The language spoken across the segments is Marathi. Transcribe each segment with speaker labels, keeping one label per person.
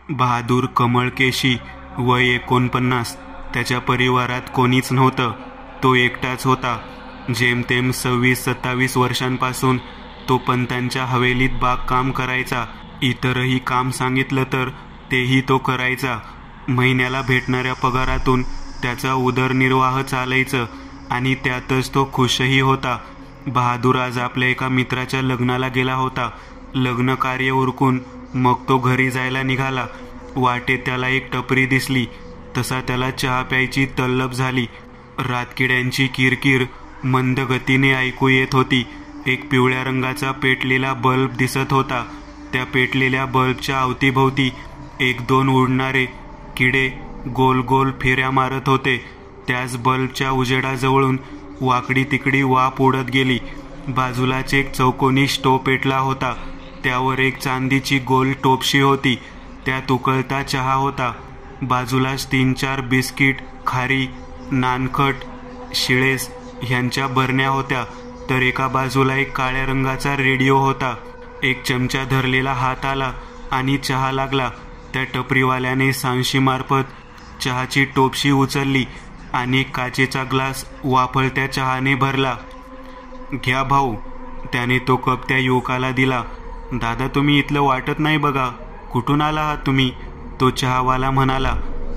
Speaker 1: बहादूर कमळकेशी, वय 49. त्याच्या परिवारात कोणीच नव्हतं. तो एकटाच होता. जेमतेम 26-27 वर्षांपासून तो पंतांच्या हवेलीत बागकाम करायचा. इतरही काम सांगितलं तर तेही तो करायचा. महिन्याला भेटणाऱ्या पगारातून त्याचा उदरनिर्वाह चालायचं आणि त्यातच तो खुशही होता. बहादूर आज आपल्या एका मित्राच्या लग्नाला गेला होता. लग्न कार्य उरकून मग तो घरी जायला निघाला. वाटेत त्याला एक टपरी दिसली. तसा त्याला चहा प्यायची तल्लफ झाली. रातकिड्यांची किरकिर मंद गतीने ऐकू येत होती. एक पिवळ्या रंगाचा पेटलेला बल्ब दिसत होता. त्या पेटलेल्या बल्बच्या अवतीभोवती 1-2 उडणारे किडे गोल गोल फेऱ्या मारत होते. त्याच बल्बच्या उजेडाजवळून वाकडी तिकडी वाफ उडत गेली. बाजूलाच एक चौकोनी स्टोव पेटला होता. त्यावर एक चांदीची गोल टोपशी होती. त्यात उकळता चहा होता. बाजूलाच 3-4 बिस्किट, खारी, नानखट, शिळेस ह्यांच्या बरण्या होत्या. तर एका बाजूला एक काळ्या रंगाचा रेडिओ होता. एक चमचा धरलेला हात आला आणि चहा लागला. त्या टपरीवाल्याने सांशीमार्फत चहाची टोपशी उचलली आणि काचेचा ग्लास वाफळत्या चहाने भरला. घ्या भाऊ. त्याने तो कप त्या युवकाला दिला. दादा, तुम्ही इथलं वाटत नाही बघा. कुठून आला आहात तुम्ही? तो चहावाला म्हणाला.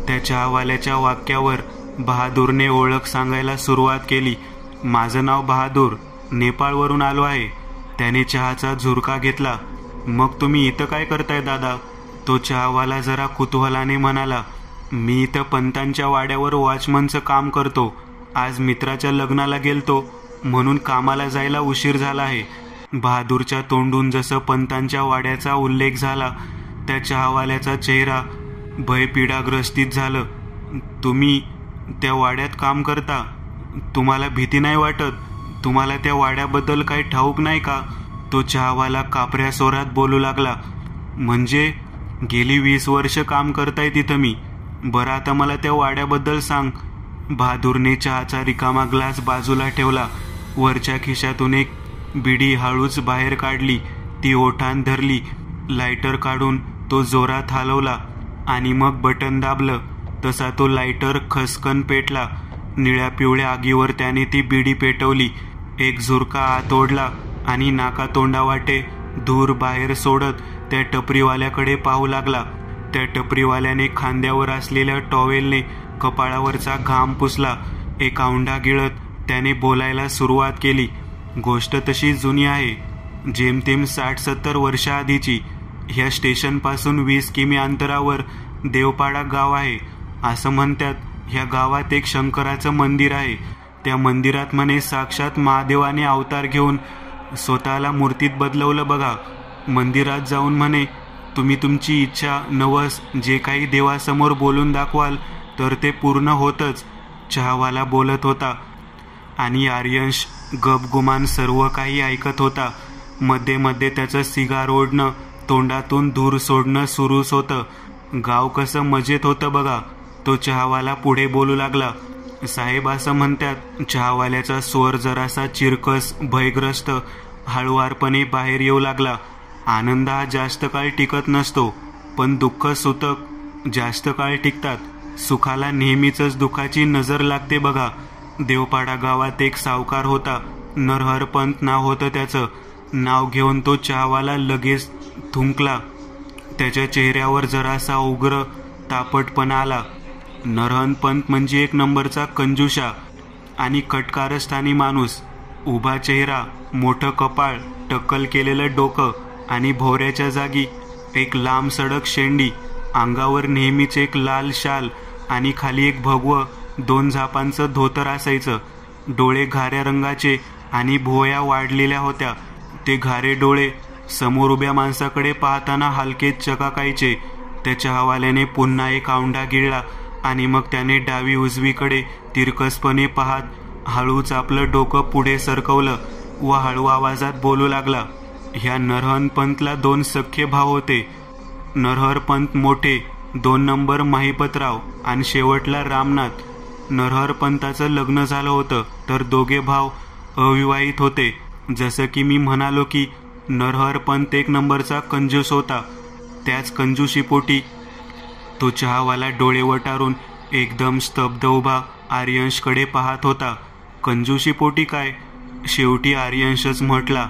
Speaker 1: त्या चहावाल्याच्या वाक्यावर बहादूरने ओळख सांगायला सुरुवात केली. माझं नाव बहादूर, नेपाळवरून आलो आहे. त्याने चहाचा झुरका घेतला. मग तुम्ही इथं काय करताय दादा? तो चहावाला जरा कुतूहलाने म्हणाला. मी इथं पंतांच्या वाड्यावर वॉचमनचं काम करतो. आज मित्राच्या लग्नाला गेलतो म्हणून कामाला जायला उशीर झाला आहे. बहादूरच्या तोंडून जसं पंतांच्या वाड्याचा उल्लेख झाला, त्या चहावाल्याचा चेहरा भयपीडाग्रस्तीत झालं. तुम्ही त्या वाड्यात काम करता? तुम्हाला भीती नाही वाटत? तुम्हाला त्या वाड्याबद्दल काही ठाऊक नाही का? तो चहावाला कापऱ्या स्वरात बोलू लागला. म्हणजे गेली 20 वर्ष काम करताय तिथं मी. बरं, आता मला त्या वाड्याबद्दल सांग. बहादूरने चहाचा रिकामा ग्लास बाजूला ठेवला. वरच्या खिशातून एक बिडी हळूच बाहेर काढली. ती ओठान धरली. लायटर काढून तो जोरात हलवला आणि मग बटन दाबलं. तसा तो लायटर खसकन पेटला. निळ्या पिवळ्या आगीवर त्याने ती बिडी पेटवली. एक झुरका आत ओढला आणि नाकातोंडावाटे धूर बाहेर सोडत त्या टपरीवाल्याकडे पाहू लागला. त्या टपरीवाल्याने खांद्यावर असलेल्या टॉवेलने कपाळावरचा घाम पुसला. एक औंढा गिळत त्याने बोलायला सुरुवात केली. गोष्ट तशी जुनी आहे, जेमतेम 60-70 वर्षाआधीची. ह्या स्टेशनपासून 20 किमी अंतरावर देवपाडा गाव आहे. असं म्हणतात ह्या गावात एक शंकराचं मंदिर आहे. त्या मंदिरात म्हणे साक्षात महादेवाने अवतार घेऊन स्वतःला मूर्तीत बदलवलं बघा. मंदिरात जाऊन म्हणे तुम्ही तुमची इच्छा, नवस जे काही देवासमोर बोलून दाखवाल तर ते पूर्ण होतच. चहावाला बोलत होता आणि आर्यंश गपगुमान सर्व काही ऐकत होता. मध्ये मध्ये त्याचं सिगार ओढणं, तोंडातून धूर सोडणं सुरूच होतं. गाव कसं मजेत होतं बघा. तो चहावाला पुढे बोलू लागला. साहेब, असं म्हणतात. चहावाल्याचा स्वर जरासा चिरकस, भयग्रस्त, हळुवारपणे बाहेर येऊ लागला. आनंद हा जास्त काळ टिकत नसतो, पण दुःख, सुतक जास्त काळ टिकतात. सुखाला नेहमीच दुःखाची नजर लागते बघा. देवपाडा गावात एक सावकार होता. नरहरपंत नाव होतं त्याचं. नाव घेऊन तो चहावाला लगेच थुंकला. त्याच्या चेहऱ्यावर जरासा उग्र तापटपणा आला. नरहरपंत म्हणजे एक नंबरचा कंजूषा आणि कटकारस्थानी माणूस. उभा चेहरा, मोठं कपाळ, टक्कल केलेलं डोकं आणि भोवऱ्याच्या जागी एक लांब सडक शेंडी. अंगावर नेहमीच एक लाल शाल आणि खाली एक भगवं 2 झापांचं धोतर असायचं. डोळे घाऱ्या रंगाचे आणि भुवया वाढलेल्या होत्या. ते घारे डोळे समोर उभ्या माणसाकडे पाहताना हलकेच चकाकायचे. त्या चहावाल्याने पुन्हा एक औंढा गिळला आणि मग त्याने डावी उजवीकडे तिरकसपणे पाहत हळूच आपलं डोकं पुढे सरकवलं व हळू आवाजात बोलू लागला. ह्या नरहरपंतला 2 सख्खे भाव होते. नरहरपंत मोठे, 2 नंबर माहीपतराव आणि शेवटला रामनाथ. नरहरपंताचं लग्न झालं होतं तर दोघे भाव अविवाहित होते. जसं की मी म्हणालो की नरहरपंत 1 नंबरचा कंजूस होता. त्याच कंजूशीपोटी तो चहावाला डोळे वटारून एकदम स्तब्ध उभा आर्यंशकडे पाहत होता. कंजूशी पोटी काय? शेवटी आर्यंशच म्हटला.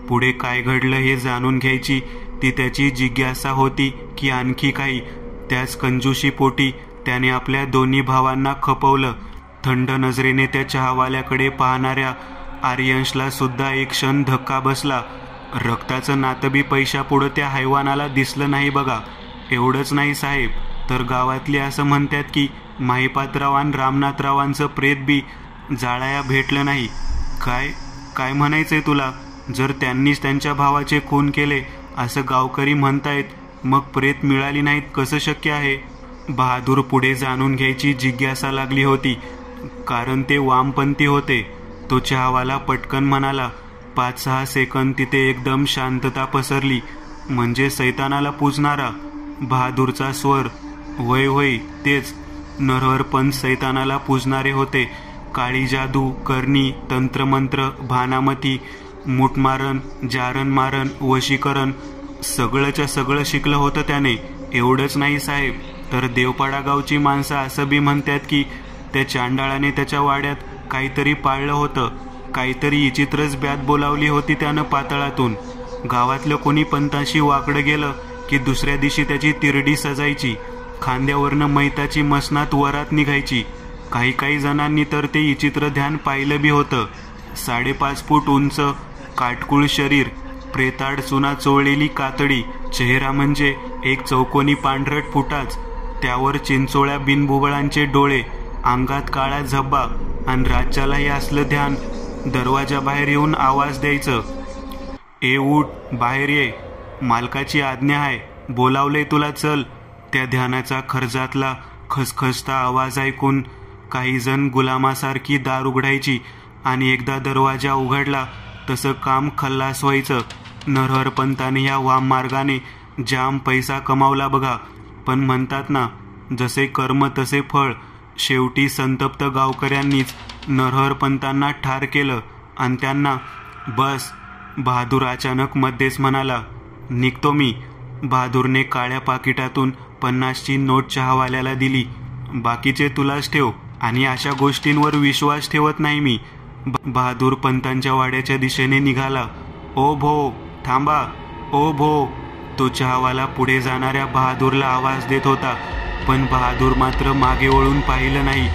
Speaker 1: पुढे काय घडलं हे जाणून घ्यायची ती त्याची जिज्ञासा होती की आणखी काही? त्याच कंजूशी पोटी त्याने आपल्या दोन्ही भावांना खपवलं. थंड नजरेने त्या चहावाल्याकडे पाहणाऱ्या आर्यंशला सुद्धा एक क्षण धक्का बसला. रक्ताचं नातं बी पैशापुढं त्या हैवानाला दिसलं नाही बघा. एवढंच नाही साहेब, तर गावातले असं म्हणतात की माहिपातराव आणि रामनाथरावांचं प्रेत बी जाळाया भेटलं नाही. काय काय म्हणायचंय तुला? जर त्यांनीच त्यांच्या भावाचे खून केले असं गावकरी म्हणतायत, मग प्रेत मिळाली नाहीत कसं शक्य आहे? बहादूर पुढे जाणून घ्यायची जिज्ञासा लागली होती, कारण ते वामपंथी होते. तो चहावाला पटकन म्हणाला. 5-6 सेकंद तिथे एकदम शांतता पसरली. म्हणजे सैतानाला पूजणारा? बहादूरचा स्वर. वय वय तेच. नरहरपंत सैतानाला पूजणारे होते. काळी जादू, करणी, तंत्रमंत्र, भानामती, मुठमारण, जारणमारण, वशीकरण सगळंच्या सगळं शिकलं होतं त्याने. एवढंच नाही साहेब, तर देवपाडा गावची माणसं असं बी म्हणतात की त्या चांडाळाने त्याच्या वाड्यात काहीतरी पाळलं होतं. काहीतरी विचित्रच ब्यात बोलावली होती त्यानं पातळातून. गावातलं कोणी पंताशी वाकडं गेलं की दुसऱ्या दिवशी त्याची तिरडी सजायची. खांद्यावरनं मैताची मसनात वरात निघायची. काही काही जणांनी तर ते विचित्र ध्यान पाहिलं बी होतं. 5.5 फूट उंच, काटकुळ शरीर, प्रेताड चुना चोळलेली कातडी, चेहरा म्हणजे एक चौकोनी पांढरट फुटाच, त्यावर चिंचोळ्या बिनबुबळांचे डोळे, अंगात काळा झब्बा, आणि राज्यालाही असलं ध्यान. दरवाजाबाहेर येऊन आवाज द्यायचं, ए उठ, बाहेर ये, मालकाची आज्ञा आहे, बोलावलंय तुला, चल. त्या ध्यानाचा खर्जातला खसखसता आवाज ऐकून काही जण गुलामासारखी दार उघडायची आणि एकदा दरवाजा उघडला तसं काम खल्लास व्हायचं. नरहरपंताने या वाम मार्गाने जाम पैसा कमावला बघा. पण म्हणतात ना, जसे कर्म तसे फळ. शेवटी संतप्त गावकऱ्यांनीच नरहरपंतांना ठार केलं आणि त्यांना. बस, बहादूर अचानक मध्येच म्हणाला. निघतो मी. बहादूरने काळ्या पाकिटातून 50ची नोट चहावाल्याला दिली. बाकीचे तुलाच ठेव, आणि अशा गोष्टींवर विश्वास ठेवत नाही मी. बहादूर पंतांच्या वाड्याच्या दिशेने निघाला. ओ भो, थांबा, ओ भो. तो चहावाला पुढे जाणाऱ्या बहादूरला आवाज देत होता, पण बहादूर मात्र मागे वळून पाहिलं नाही,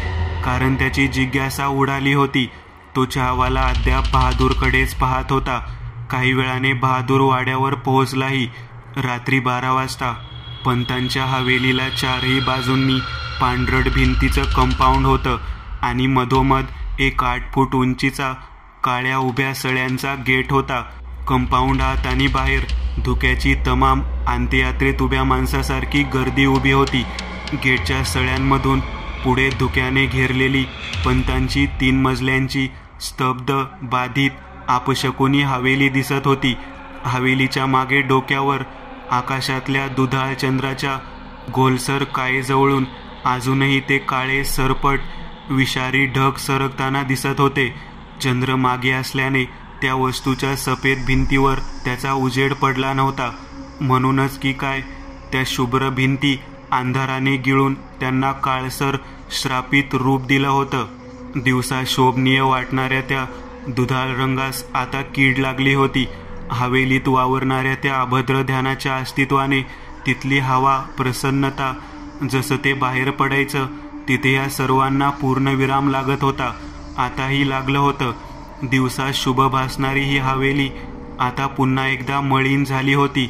Speaker 1: कारण त्याची जिज्ञासा उडाली होती. तो चहावाला अद्याप बहादूरकडेच पाहत होता. काही वेळाने बहादूर वाड्यावर पोहोचलाही. रात्री 12 वाजता. पंतांच्या हवेलीला 4ही बाजूंनी पांढरट भिंतीचं कंपाऊंड होतं आणि मधोमध एक 8 फूट उंचीचा काळ्या उभ्या सळ्यांचा गेट होता. कंपाऊंड आत आणि बाहेर धुक्याची तमाम अंत्ययात्रेत उभ्या माणसासारखी गर्दी उभी होती. गेटच्या सळ्यांमधून पुढे धुक्याने घेरलेली पंतांची 3 मजल्यांची स्तब्ध, बाधित, अपशकुनी हवेली दिसत होती. हवेलीच्या मागे डोक्यावर आकाशातल्या दुधाळ चंद्राच्या गोलसर काळेजवळून अजूनही ते काळे सरपट विषारी ढग सरकताना दिसत होते. चंद्र मागे असल्याने त्या वस्तूच्या सफेद भिंतीवर त्याचा उजेड पडला नव्हता. म्हणूनच की काय, त्या शुभ्र भिंती अंधाराने गिळून त्यांना काळसर श्रापित रूप दिलं होतं. दिवसा शोभनीय वाटणाऱ्या त्या दुधाळ रंगास आता कीड लागली होती. हवेलीत वावरणाऱ्या त्या अभद्र ध्यानाच्या अस्तित्वाने तिथली हवा, प्रसन्नता, जसं ते बाहेर पडायचं तिथे या सर्वांना पूर्णविराम लागत होता. आताही लागलं होतं. दिवसा शुभ भासणारी ही हवेली आता पुन्हा एकदा मळीन झाली होती.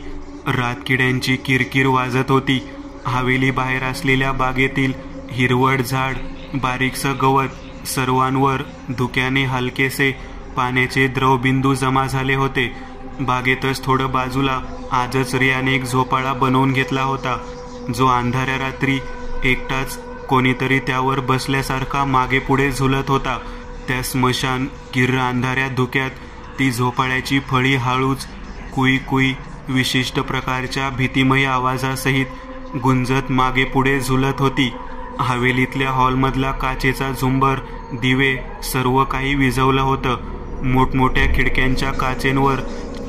Speaker 1: रातकिड्यांची किरकिर वाजत होती. हवेली बाहेर असलेल्या बागेतील हिरवळ झाड, बारीकसं गवत, सर्वांवर धुक्याने हलकेसे पाण्याचे द्रवबिंदू जमा झाले होते. बागेतच थोडं बाजूला आजच रियाने एक झोपाळा बनवून घेतला होता, जो अंधाऱ्या रात्री एकटाच कोणीतरी त्यावर बसल्यासारखा मागे पुढे झुलत होता. त्या स्मशान किर्र अंधाऱ्या धुक्यात ती झोपाळ्याची फळी हळूच कुई कुई विशिष्ट प्रकारच्या भीतिमय आवाजासहित गुंजत मागे पुढे झुलत होती. हवेलीतल्या हॉलमधला काचेचा झुंबर, दिवे, सर्व काही विझवलं होतं. मोठमोठ्या खिडक्यांच्या काचेंवर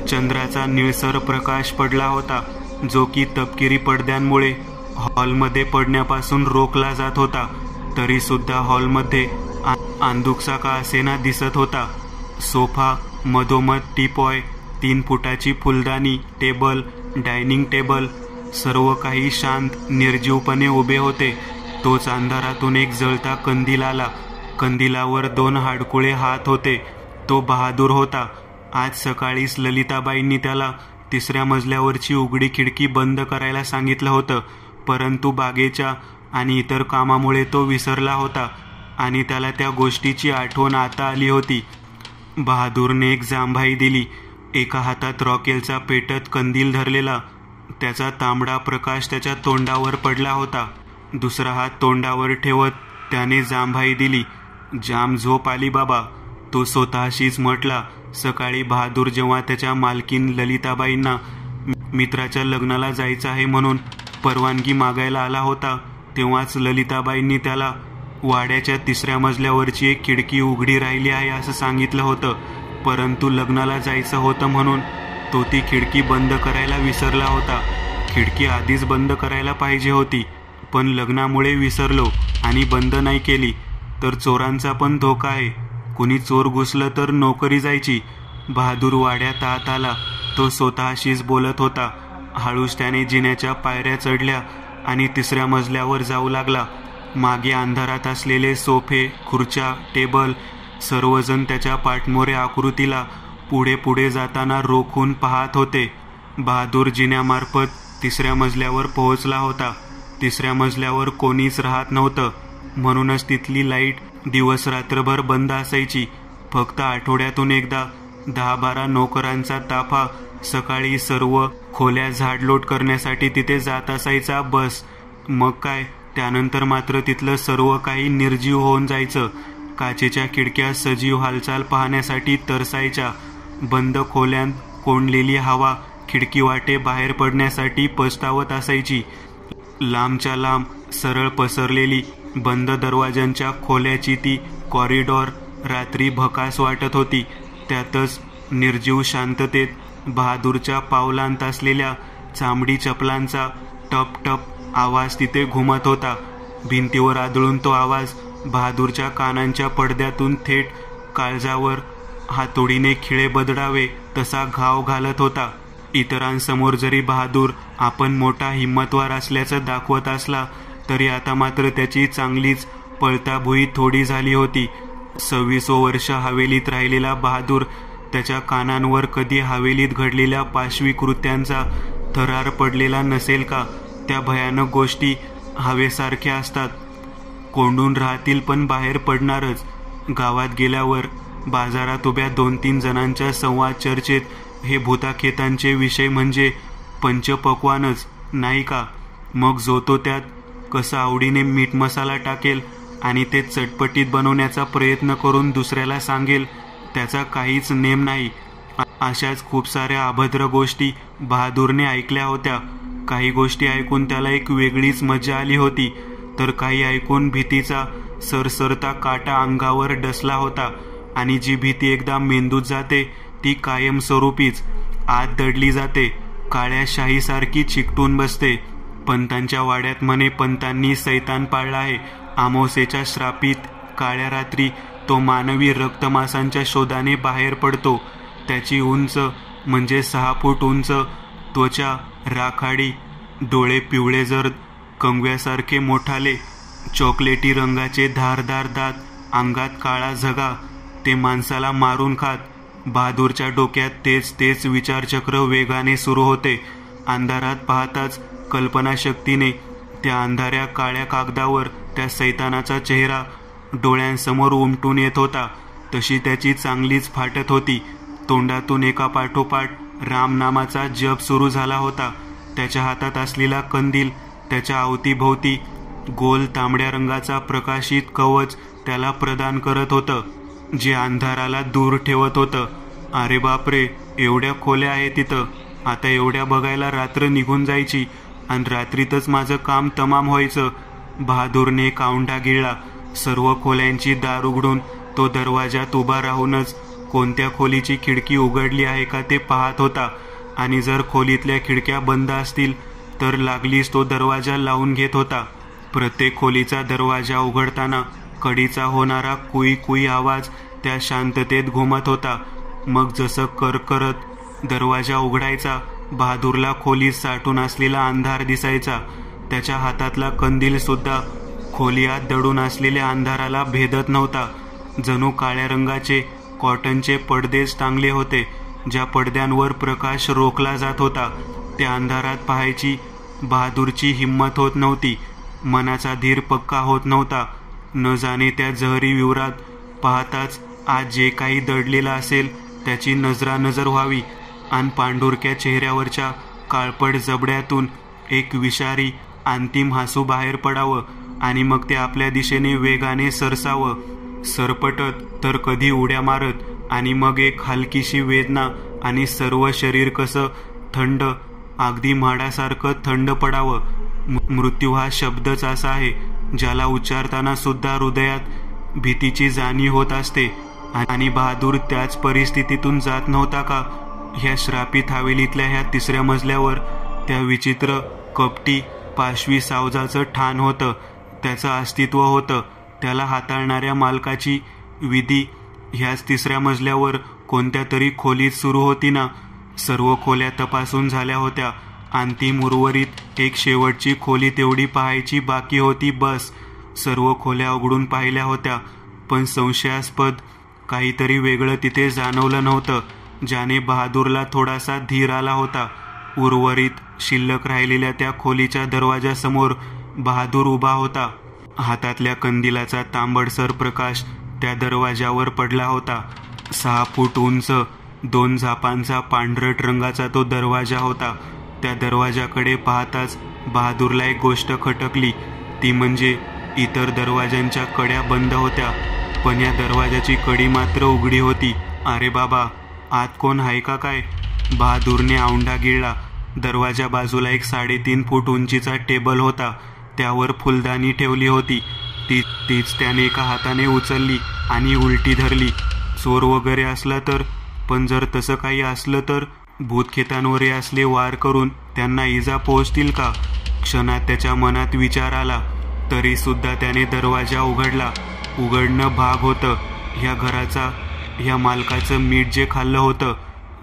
Speaker 1: चंद्राचा निळसर प्रकाश पडला होता, जो की तपकिरी पडद्यांमुळे हॉलमध्ये पडण्यापासून रोखला जात होता. तरी सुद्धा हॉलमध्ये अंधुकसा का असेना दिसत होता. सोफा, मधोमध टीपॉय, 3 फुटाची फुलदाणी, टेबल, डायनिंग टेबल, सर्व काही शांत निर्जीवपणे उभे होते. तोच अंधारातून एक जळता कंदील आला. कंदिलावर 2 हाडकुळे हात होते. तो बहादूर होता. आज सकाळीच ललिताबाईंनी त्याला 3ऱ्या मजल्यावरची उघडी खिडकी बंद करायला सांगितलं होतं, परंतु बागेच्या आणि इतर कामामुळे तो विसरला होता आणि त्याला त्या गोष्टीची आठवण आता आली होती. बहादूरने एक जांभाई दिली. एका हातात रॉकेलचा पेटत कंदील धरलेला. त्याचा तांबडा प्रकाश त्याच्या तोंडावर पडला होता. दुसरा हात तोंडावर ठेवत त्याने जांभाई दिली. जाम झोप आली बाबा, तो स्वतःशीच म्हटला. सकाळी बहादूर जेव्हा त्याच्या मालकीन ललिताबाईंना मित्राच्या लग्नाला जायचं आहे म्हणून परवानगी मागायला आला होता, तेव्हाच ललिताबाईंनी त्याला वाड्याच्या 3ऱ्या मजल्यावरची एक खिडकी उघडी राहिली आहे असं सांगितलं होतं. परंतु लग्नाला जायचं होतं म्हणून तो ती खिडकी बंद करायला विसरला होता. खिडकी आधीच बंद करायला पाहिजे होती, पण लग्नामुळे विसरलो आणि बंद नाही केली तर चोरांचा पण धोका आहे. कुणी चोर घुसलं तर नोकरी जायची. बहादूर वाड्यात आत आला. तो स्वतःशीच बोलत होता. हळूच त्याने जिन्याच्या पायऱ्या चढल्या आणि 3ऱ्या मजल्यावर जाऊ लागला. मागे अंधारात असलेले सोफे, खुर्च्या, टेबल, सर्वजण त्याच्या पाठमोऱ्या आकृतीला पुढे पुढे जाताना रोखून पाहत होते. बहादूर जिन्यामार्फत 3ऱ्या मजल्यावर पोहोचला होता. 3ऱ्या मजल्यावर कोणीच राहत नव्हतं, म्हणूनच तिथली लाईट दिवस रात्रभर बंद असायची. फक्त आठवड्यातून एकदा 10-12 नोकरांचा ताफा सकाळी सर्व खोल्या झाडलोट करण्यासाठी तिथे जात असायचा. बस, मग काय, त्यानंतर मात्र तिथलं सर्व काही निर्जीव होऊन जायचं. काचेच्या खिडक्या सजीव हालचाल पाहण्यासाठी तरसायच्या. बंद खोल्यांत कोंडलेली हवा खिडकी वाटे बाहेर पडण्यासाठी पछतावत असायची. लांबच्या लांब सरळ पसरलेली बंद दरवाजांच्या खोल्याची ती कॉरिडॉर रात्री भकास वाटत होती. त्यातच निर्जीव शांततेत बहादूरच्या पावलांत असलेल्या चामडी चपलांचा टप टप आवाज तिथे घुमत होता. भिंतीवर आदळून तो आवाज बहादूरच्या कानांच्या पडद्यातून थेट काळजावर हातोडीने खिळे बदडावे तसा घाव घालत होता. इतरांसमोर जरी बहादूर आपण मोठा हिम्मतवार असल्याचं दाखवत असला तरी आता मात्र त्याची चांगलीच पळताभुई थोडी झाली होती. 26 वर्ष हवेलीत राहिलेला बहादूर त्याच्या कानांवर कधी हवेलीत घडलेल्या पाशवी कृत्यांचा थरार पडलेला नसेल का? त्या भयानक गोष्टी हवेसारख्या असतात, कोंडून राहतील पण बाहेर पडणारच. गावात गेल्यावर बाजारात उभ्या 2-3 जणांच्या संवाद चर्चेत हे भूताखेतांचे विषय म्हणजे पंचपक्वानच, नाही का? मग जो तो त्यात कसा आवडीने मीठ मसाला टाकेल आणि ते चटपटीत बनवण्याचा प्रयत्न करून दुसऱ्याला सांगेल, त्याचा काहीच नेम नाही. अशाच खूप साऱ्या अभद्र गोष्टी बहादूरने ऐकल्या होत्या. काही गोष्टी ऐकून त्याला एक वेगळीच मजा आली होती, तर काही ऐकून भीतीचा सरसरता काटा अंगावर डसला होता. आणि जी भीती एकदा मेंदूत जाते ती कायमस्वरूपीच आत दडली जाते, काळ्या शाहीसारखी चिकटून बसते. पंतांच्या वाड्यात म्हणे पंतांनी सैतान पाळला आहे. अमावस्येच्या श्रापित काळ्या रात्री तो मानवी रक्तमासांच्या शोधाने बाहेर पडतो. त्याची उंच म्हणजे 6 फूट उंच त्वचा राखाडी, डोळे पिवळे जर्द कंगव्यासारखे मोठाले, चॉकलेटी रंगाचे धारदार दात, अंगात काळा झगा, ते माणसाला मारून खात. बहादूरच्या डोक्यात तेच विचारचक्र वेगाने सुरू होते. अंधारात पाहताच कल्पनाशक्तीने त्या अंधाऱ्या काळ्या कागदावर त्या सैतानाचा चेहरा डोळ्यांसमोर उमटून येत होता. तशी त्याची चांगलीच फाटत होती. तोंडातून एका पाठोपाठ राम नामाचा जप सुरू झाला होता. त्याच्या हातात असलेला कंदील त्याच्या अवतीभोवती गोल तांबड्या रंगाचा प्रकाशित कवच त्याला प्रदान करत होतं, जे अंधाराला दूर ठेवत होतं. अरे बापरे, एवढ्या खोल्या आहेत तिथं. आता एवढ्या बघायला रात्र निघून जायची आणि रात्रीतच माझं काम तमाम व्हायचं. बहादूरने काउंडा गिळला. सर्व खोल्यांची दार उघडून तो दरवाजात उभा राहूनच कोणत्या खोलीची खिडकी उघडली आहे का ते पाहत होता. आणि जर खोलीतल्या खिडक्या बंद असतील तर लागलीच तो दरवाजा लावून घेत होता. प्रत्येक खोलीचा दरवाजा उघडताना कडीचा होणारा कुई कुई आवाज त्या शांततेत घुमत होता. मग जसं करत दरवाजा उघडायचा, बहादूरला खोलीत साठून असलेला अंधार दिसायचा. त्याच्या हातातला कंदील सुद्धा खोलीत दडून असलेल्या अंधाराला भेदत नव्हता. जणू काळ्या रंगाचे कॉटनचे पडदेच टांगले होते, ज्या पडद्यांवर प्रकाश रोखला जात होता. त्या अंधारात पाहायची बहादूरची हिंमत होत नव्हती. मनाचा धीर पक्का होत नव्हता. न जाणे त्या जहरी विवरात पाहताच आज जे काही दडलेलं असेल त्याची नजरानजर व्हावी आणि पांढुरक्या चेहऱ्यावरच्या काळपट जबड्यातून एक विषारी अंतिम हसू बाहेर पडावं आणि मग ते आपल्या दिशेने वेगाने सरसावं, सरपटत तर कधी उड्या मारत, आणि मग एक हलकीशी वेदना आणि सर्व शरीर कसं थंड, अगदी म्हाडासारखं थंड पडावं. मृत्यू हा शब्दच असा आहे ज्याला उच्चारताना सुद्धा हृदयात भीतीची जाणीव होत असते. आणि बहादूर त्याच परिस्थितीतून जात नव्हता का? ह्या श्रापित हवेलीतल्या ह्या 3ऱ्या मजल्यावर त्या विचित्र कपटी पाशवी सावजाचं ठाण होतं, त्याचं अस्तित्व होतं. त्याला हाताळणाऱ्या मालकाची विधी ह्याच 3ऱ्या मजल्यावर कोणत्या तरी खोलीत सुरू होती ना? सर्व खोल्या तपासून झाल्या होत्या. अंतिम उर्वरित एक शेवटची खोली तेवढी पाहायची बाकी होती. बस. सर्व खोल्या उघडून पाहिल्या होत्या, पण संशयास्पद काहीतरी वेगळं तिथे जाणवलं नव्हतं, ज्याने बहादूरला थोडासा धीर आला होता. उर्वरित शिल्लक राहिलेल्या त्या खोलीच्या दरवाजासमोर बहादूर उभा होता. हातातल्या कंदिलाचा तांबडसर प्रकाश त्या दरवाजावर पडला होता. 6 फूट उंच, 2 झापांचा पांढरट रंगाचा तो दरवाजा होता. त्या दरवाजाकडे पाहताच बहादूरला एक गोष्ट खटकली. ती म्हणजे इतर दरवाजांच्या कड्या बंद होत्या, पण या दरवाजाची कडी मात्र उघडी होती. अरे बाबा, आत कोण आहे का काय? बहादूरने औंढा गिळला. दरवाजा बाजूला एक 3.5 फूट उंचीचा टेबल होता. त्यावर फुलदाणी ठेवली होती. तीच त्याने एका हाताने उचलली आणि उलटी धरली. चोर वगैरे असला तर? पण जर तसं काही असलं तर भूतखेतांवर असले वार करून त्यांना इजा पोहोचतील का? क्षणात त्याच्या मनात विचार आला. तरी सुद्धा त्याने दरवाजा उघडला. उघडणं भाग होतं. ह्या घराचा, ह्या मालकाचं मीठ जे खाल्लं होतं.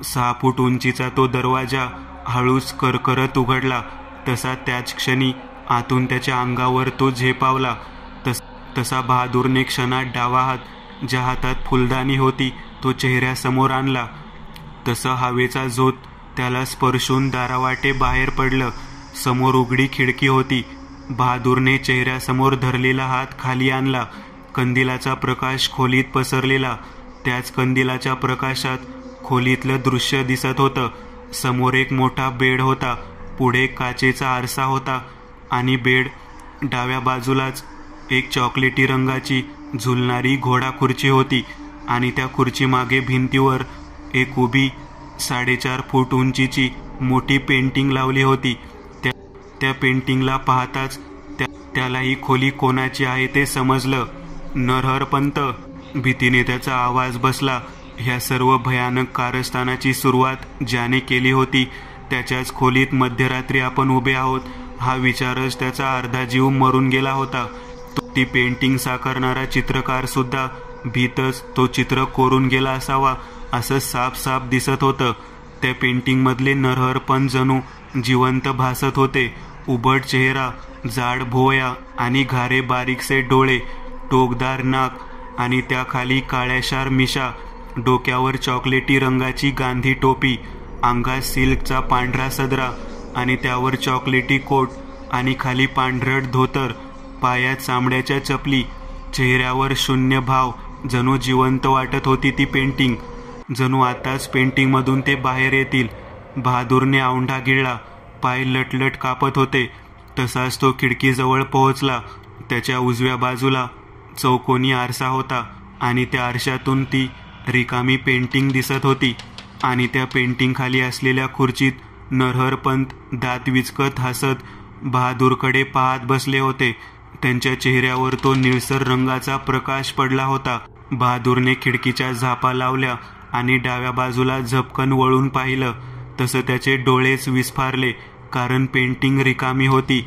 Speaker 1: 6 फूट उंचीचा तो दरवाजा हळूच करकरत उघडला. तसा त्याच क्षणी आतून त्याच्या अंगावर तो झेपावला. तसा बहादूरने क्षणात डावा हात, ज्या हातात फुलदाणी होती, तो चेहऱ्यासमोर आणला. तसं हवेचा झोत त्याला स्पर्शून दारावाटे बाहेर पडलं. समोर उघडी खिडकी होती. बहादूरने चेहऱ्यासमोर धरलेला हात खाली आणला. कंदिलाचा प्रकाश खोलीत पसरलेला. त्याच कंदिलाच्या प्रकाशात खोलीतलं दृश्य दिसत होतं. समोर एक मोठा बेड होता. पुढे काचेचा आरसा होता आणि बेड डाव्या बाजूलाच एक चॉकलेटी रंगाची झुलणारी घोडा खुर्ची होती. आणि त्या खुर्ची मागे भिंतीवर एक उभी 4.5 फूट उंचीची मोठी पेंटिंग लावली होती. त्या पेंटिंगला पाहताच त्याला ही खोली कोणाची आहे ते समजलं. नरहरपंत. भीतीने त्याचा आवाज बसला. ह्या सर्व भयानक कारस्थानाची सुरुवात ज्याने केली होती त्याच्याच खोलीत मध्यरात्री आपण उभे आहोत, हा विचारच त्याचा अर्धा जीव मरून गेला होता. ती पेंटिंग साकारणारा चित्रकार सुद्धा भीतच तो चित्र कोरून गेला असावा असं साफ साफ दिसत होतं. त्या पेंटिंगमधले नरहरपंत जणू जिवंत भासत होते. उबट चेहरा, जाड भुवया आणि घारे बारीकसे डोळे, टोकदार नाक आणि त्याखाली काळ्याशार मिशा, डोक्यावर चॉकलेटी रंगाची गांधी टोपी, अंगात सिल्कचा पांढरा सदरा आणि त्यावर चॉकलेटी कोट आणि खाली पांढरट धोतर, पायात चामड्याच्या चपली, चेहऱ्यावर शून्य भाव. जणू जिवंत वाटत होती ती पेंटिंग. जणू आताच पेंटिंगमधून ते बाहेर येतील. बहादूरने औंढा गिळला. पाय लटलट कापत होते. तसाच तो खिडकीजवळ पोहोचला. त्याच्या उजव्या बाजूला चौकोनी आरसा होता आणि त्या आरशातून ती रिकामी पेंटिंग दिसत होती. आणि त्या पेंटिंग खाली असलेल्या खुर्चीत नरहरपंत दात विचकत हसत बहादूरकडे पाहत बसले होते. त्यांच्या चेहऱ्यावर तो निळसर रंगाचा प्रकाश पडला होता. बहादूरने खिडकीच्या झापा लावल्या आणि डाव्या बाजूला झपकन वळून पाहिलं. तसं त्याचे डोळेच विस्फारले. कारण पेंटिंग रिकामी होती.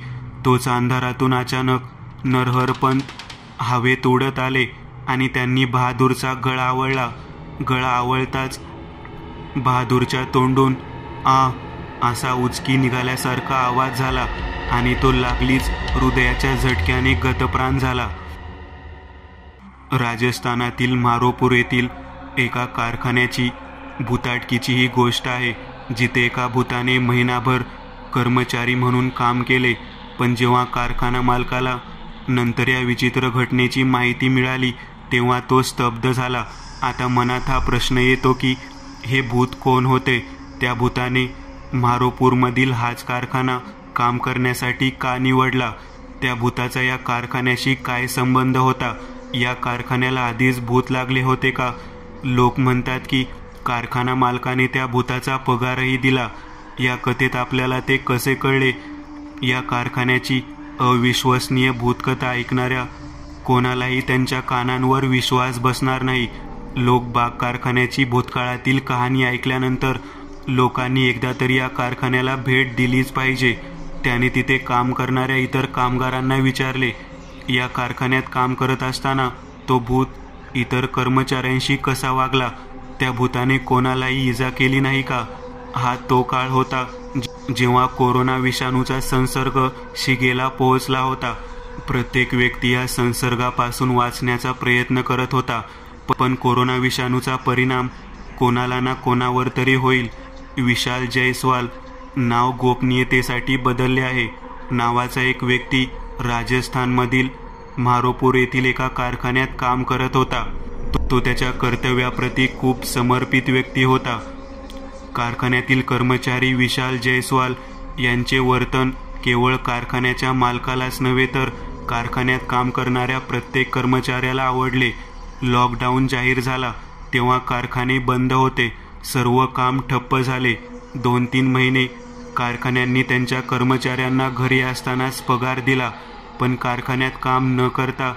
Speaker 1: तोच अंधारातून अचानक नरहरपंत हवेत उडत आले आणि त्यांनी बहादूरचा गळा आवळला. गळा आवळताच बहादूरच्या तोंडून आ असा उचकी निघाल्यासारखा आवाज झाला आणि तो लागलीच हृदयाच्या झटक्याने गतप्राण झाला. राजस्थानातील मारोपूर येथील एका कारखान्याची भूताटकीची ही गोष्ट आहे, जिथे एका भूताने महिनाभर कर्मचारी म्हणून काम केले. पण जेव्हा कारखाना मालकाला नंतर या विचित्र घटनेची माहिती मिळाली तेव्हा तो स्तब्ध झाला. आता मनात हा प्रश्न येतो की हे भूत कोण होते? त्या भूताने मारोपूरमधील हाच कारखाना काम करण्यासाठी का निवडला? त्या भूताचा या कारखान्याशी काय संबंध होता? या कारखान्याला आधीच भूत लागले होते का? लोक म्हणतात की कारखाना मालकाने त्या भूताचा पगारही दिला. या कथेत आपल्याला ते कसे कळले? या कारखान्याची अविश्वसनीय भूतकथा ऐकणाऱ्या कोणालाही त्यांच्या कानांवर विश्वास बसणार नाही. लोकबाग कारखान्याची भूतकाळातील कहाणी ऐकल्यानंतर लोकांनी एकदा तरी या कारखान्याला भेट दिलीच पाहिजे. त्याने तिथे काम करणाऱ्या इतर कामगारांना विचारले, या कारखान्यात काम करत असताना तो भूत इतर कर्मचाऱ्यांशी कसा वागला? त्या भूताने कोणालाही इजा केली नाही का? हा तो काळ होता जेव्हा कोरोना विषाणूचा संसर्ग शिगेला पोहोचला होता. प्रत्येक व्यक्ती या संसर्गापासून वाचण्याचा प्रयत्न करत होता. पण कोरोना विषाणूचा परिणाम कोणाला ना कोणावर तरी होईल. विशाल जयस्वाल नाव गोपनीयतेसाठी बदलले आहे नावाचा एक व्यक्ती राजस्थानमधील मारोपूर येथील एका कारखान्यात काम करत होता. तो त्याच्या कर्तव्याप्रती खूप समर्पित व्यक्ती होता. कारखान्यातील कर्मचारी विशाल जयस्वाल यांचे वर्तन केवळ कारखान्याच्या मालकालाच नव्हे तर कारखान्यात काम करणाऱ्या प्रत्येक कर्मचाऱ्याला आवडले. लॉकडाऊन जाहीर झाला तेव्हा कारखाने बंद होते. सर्व काम ठप्प झाले. 2-3 महिने कारखान्यांनी त्यांच्या कर्मचाऱ्यांना घरी असतानाच पगार दिला. पण कारखान्यात काम न करता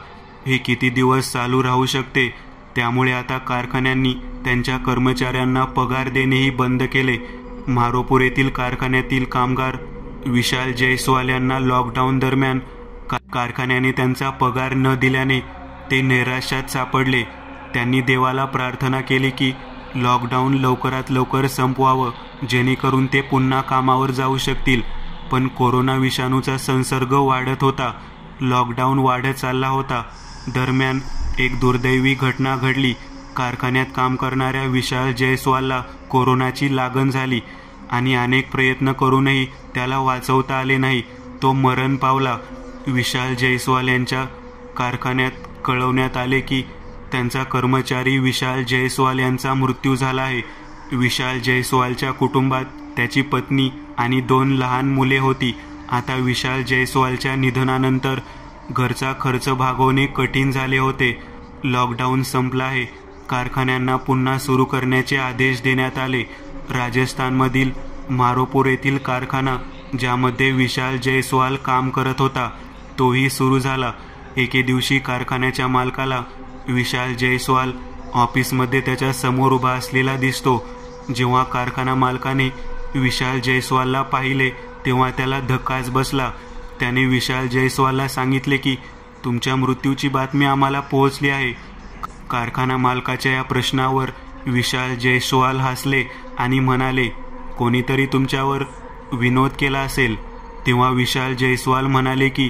Speaker 1: हे किती दिवस चालू राहू शकते? त्यामुळे आता कारखान्यांनी त्यांच्या कर्मचाऱ्यांना पगार देणेही बंद केले. मारोपूर येथील कारखान्यातील कामगार विशाल जयस्वाल यांना लॉकडाऊन दरम्यान कारखान्याने त्यांचा पगार न दिल्याने ते निराशात सापडले. त्यांनी देवाला प्रार्थना केली की लॉकडाऊन लवकरात लवकर संपवावं, जेणेकरून ते पुन्हा कामावर जाऊ शकतील. पण कोरोना विषाणूचा संसर्ग वाढत होता. लॉकडाऊन वाढत चालला होता. दरम्यान एक दुर्दैवी घटना घडली. कारखान्यात काम करणाऱ्या विशाल जयस्वालला कोरोनाची लागण झाली आणि अनेक प्रयत्न करूनही त्याला वाचवता आले नाही. तो मरण पावला. विशाल जयस्वाल यांच्या कारखान्यात कळवण्यात आले की त्यांचा कर्मचारी विशाल जयस्वाल यांचा मृत्यू झाला आहे. विशाल जयस्वालच्या कुटुंबात त्याची पत्नी आणि 2 लहान मुले होती. आता विशाल जयस्वालच्या निधनानंतर घरचा खर्च भागवणे कठीण झाले होते. लॉकडाऊन संपला आहे. कारखान्यांना पुन्हा सुरू करण्याचे आदेश देण्यात आले. राजस्थानमधील मारोपूर येथील कारखाना ज्यामध्ये विशाल जयस्वाल काम करत होता तोही सुरू झाला. एके दिवशी कारखान्याच्या मालकाला विशाल जयस्वाल ऑफिसमध्ये त्याच्या समोर उभा असलेला दिसतो. जेव्हा कारखाना मालकाने विशाल जयस्वालला पाहिले तेव्हा त्याला धक्काच बसला. त्याने विशाल जयस्वालला सांगितले की तुमच्या मृत्यूची बातमी आम्हाला पोहोचली आहे. कारखाना मालकाच्या या प्रश्नावर विशाल जयस्वाल हसले आणि म्हणाले, कोणीतरी तुमच्यावर विनोद केला असेल. तेव्हा विशाल जयस्वाल म्हणाले की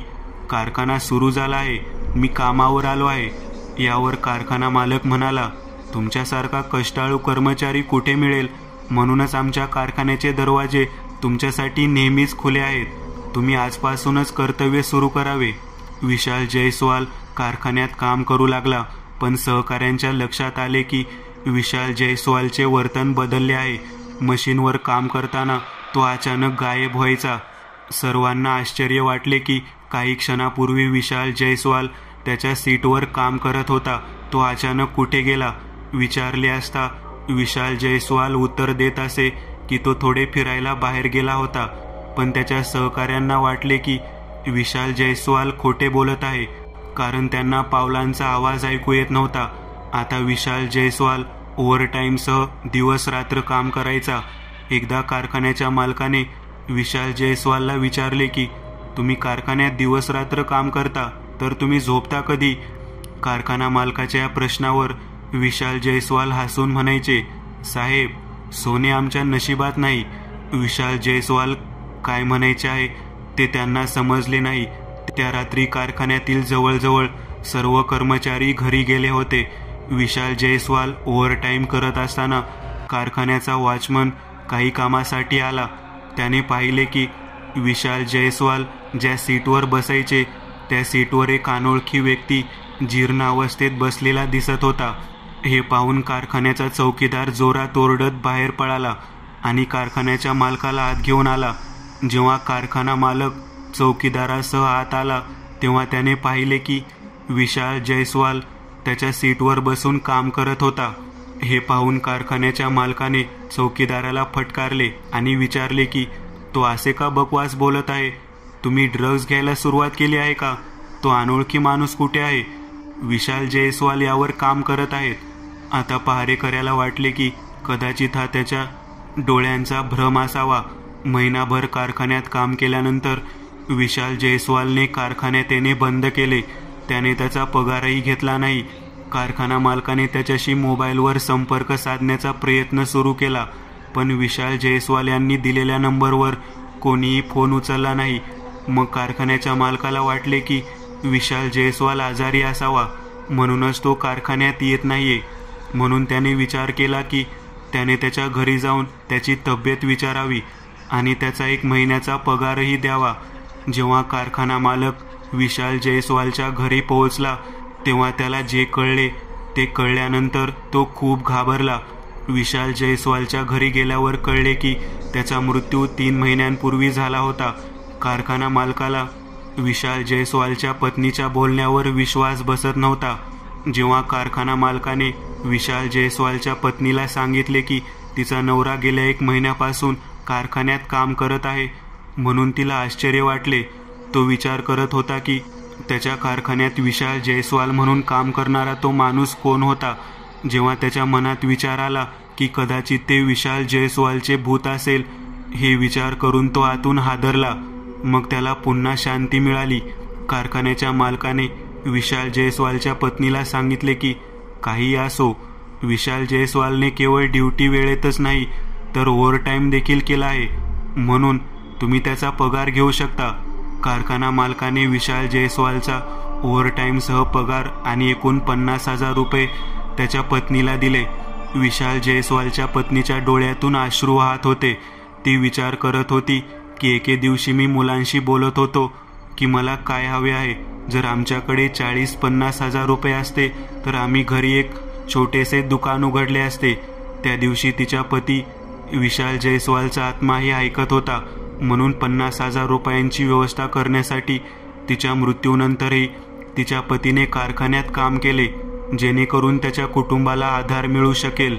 Speaker 1: कारखाना सुरू झाला आहे, मी कामावर आलो आहे. यावर कारखाना मालक म्हणाला, तुमच्यासारखा कष्टाळू कर्मचारी कुठे मिळेल? म्हणूनच आमच्या कारखान्याचे दरवाजे तुमच्यासाठी नेहमीच खुले आहेत. तुम्ही आजपासूनच कर्तव्य सुरू करावे. विशाल जयस्वाल कारखान्यात काम करू लागला. पण सहकाऱ्यांच्या लक्षात आले की विशाल जयस्वालचे वर्तन बदलले आहे. मशीनवर काम करताना तो अचानक गायब व्हायचा. सर्वांना आश्चर्य वाटले की काही क्षणापूर्वी विशाल जयस्वाल त्याच्या सीटवर काम करत होता, तो अचानक कुठे गेला? विचारले असता विशाल जयस्वाल उत्तर देत असे की तो थोडे फिरायला बाहेर गेला होता. पण त्याच्या सहकाऱ्यांना वाटले की विशाल जयस्वाल खोटे बोलत आहे, कारण त्यांना पावलांचा आवाज ऐकू येत नव्हता. आता विशाल जयस्वाल ओव्हरटाईमसह दिवस रात्र काम करायचा. एकदा कारखान्याच्या मालकाने विशाल जयस्वालला विचारले की तुम्ही कारखान्यात दिवस रात्र काम करता, तर तुम्ही झोपता कधी? कारखाना मालकाच्या या प्रश्नावर विशाल जयस्वाल हसून म्हणायचे, साहेब, सोने आमच्या नशिबात नाही. विशाल जयस्वाल काय म्हणायचे आहे ते त्यांना समजले नाही. त्या रात्री कारखान्यातील जवळजवळ सर्व कर्मचारी घरी गेले होते. विशाल जयस्वाल ओव्हरटाईम करत असताना कारखान्याचा वॉचमन काही कामासाठी आला. त्याने पाहिले की विशाल जयस्वाल ज्या सीटवर बसायचे त्या सीटवर एक अनोळखी व्यक्ती जीर्ण अवस्थेत बसलेला दिसत होता. हे पाहून कारखान्याचा चौकीदार जोरात ओरडत बाहेर पळाला आणि कारखान्याच्या मालकाला आत घेऊन आला. जेव्हा कारखाना मालक चौकीदारासह आत आला तेव्हा त्याने पाहिले की विशाल जयस्वाल त्याच्या सीटवर बसून काम करत होता. हे पाहून कारखान्याच्या मालकाने चौकीदाराला फटकारले आणि विचारले की तो असे का बकवास बोलत आहे? तुम्ही ड्रग्ज घ्यायला सुरुवात केली आहे का? तो अनोळखी माणूस कुठे आहे? विशाल जयस्वाल यावर काम करत आहेत. आता पहारेकऱ्याला वाटले की कदाचित हा त्याच्या डोळ्यांचा भ्रम असावा. महिनाभर कारखान्यात काम केल्यानंतर विशाल जयस्वालने कारखान्यात येणे बंद केले. त्याने त्याचा पगारही घेतला नाही. कारखाना मालकाने त्याच्याशी मोबाईलवर संपर्क साधण्याचा प्रयत्न सुरू केला, पण विशाल जयस्वाल यांनी दिलेल्या नंबरवर कोणीही फोन उचलला नाही. मग कारखान्याच्या मालकाला वाटले की विशाल जयस्वाल आजारी असावा, म्हणूनच तो कारखान्यात येत नाहीये. म्हणून त्याने विचार केला की त्याने त्याच्या घरी जाऊन त्याची तब्येत विचारावी आणि त्याचा 1 महिन्याचा पगारही द्यावा. जेव्हा कारखाना मालक विशाल जयस्वालच्या घरी पोहोचला तेव्हा त्याला जे कळले ते कळल्यानंतर तो खूप घाबरला. विशाल जयस्वालच्या घरी गेल्यावर कळले की त्याचा मृत्यू 3 महिन्यांपूर्वी झाला होता. कारखाना मालकाला विशाल जयस्वालच्या पत्नीच्या बोलण्यावर विश्वास बसत नव्हता. जेव्हा कारखाना मालकाने विशाल जयस्वालच्या पत्नीला सांगितले की तिचा नवरा गेल्या 1 महिन्यापासून कारखान्यात काम करत आहे, म्हणून तिला आश्चर्य वाटले. तो विचार करत होता की त्याच्या कारखान्यात विशाल जयस्वाल म्हणून काम करणारा तो माणूस कोण होता. जेव्हा त्याच्या मनात विचार आला की कदाचित ते विशाल जयस्वालचे भूत असेल, हे विचार करून तो आतून हादरला. मग त्याला पुन्हा शांती मिळाली. कारखान्याच्या मालकाने विशाल जयस्वालच्या पत्नीला सांगितले की काही असो, विशाल जयस्वालने केवळ ड्युटी वेळेतच नाही तर ओव्हरटाईम देखील केला आहे, म्हणून तुम्ही त्याचा पगार घेऊ शकता. कारखाना मालकाने विशाल जयस्वालचा ओव्हरटाईमसह पगार आणि एकूण 50,000 रुपये त्याच्या पत्नीला दिले. विशाल जयस्वालच्या पत्नीच्या डोळ्यातून अश्रू वाहत होते. ती विचार करत होती की एके दिवशी मी मुलांशी बोलत होतो की मला काय हवे आहे. जर आमच्याकडे 40-50 हजार रुपये असते तर आम्ही घरी एक छोटेसे दुकान उघडले असते. त्या दिवशी तिच्या पती विशाल जयस्वालचा आत्माही ऐकत होता, म्हणून 50,000 रुपयांची व्यवस्था करण्यासाठी तिच्या मृत्यूनंतरही तिच्या पतीने कारखान्यात काम केले, जेणेकरून त्याच्या कुटुंबाला आधार मिळू शकेल.